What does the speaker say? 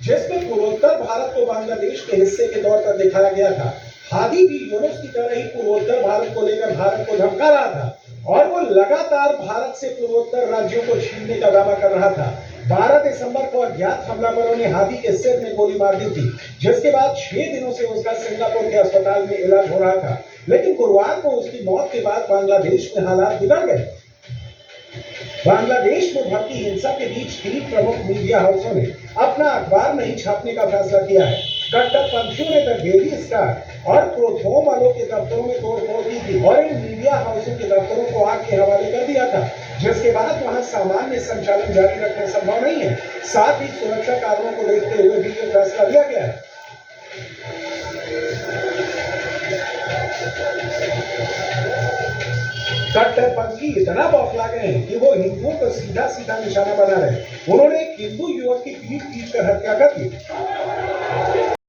जिसमें पूर्वोत्तर भारत को बांग्लादेश के हिस्से के तौर पर दिखाया गया था। हादी भी यूनुस की तरह ही पूर्वोत्तर भारत को लेकर भारत को धमका रहा था और वो लगातार भारत से पूर्वोत्तर राज्यों को छीनने का दावा कर रहा था। 12 दिसंबर को अज्ञात हमलावरों ने हादी के सिर में गोली मार दी थी, जिसके बाद 6 दिनों से उसका सिंगापुर के अस्पताल में इलाज हो रहा था। लेकिन गुरुवार को उसकी मौत के बाद बांग्लादेश में हालात बिगड़ गए। बांग्लादेश में भड़की हिंसा के बीच 3 प्रमुख मीडिया हाउसों ने अपना अखबार नहीं छापने का फैसला किया है। कट्टरपंथियों ने द डेली स्टार और प्रोथोम वालों के दफ्तरों में तोड़फोड़ की थी और इन मीडिया हाउसों के दफ्तरों को आग के हवाले कर दिया था, जिसके बाद वहां सामान्य संचालन जारी रखना संभव नहीं है। साथ ही सुरक्षा कारणों को देखते हुए भी ये फैसला लिया गया है। कट्टरपंथी इतना बौखला गए हैं कि वो हिंदुओं को सीधा सीधा निशाना बना रहे। उन्होंने एक हिंदू युवक की पीट कर हत्या कर दी।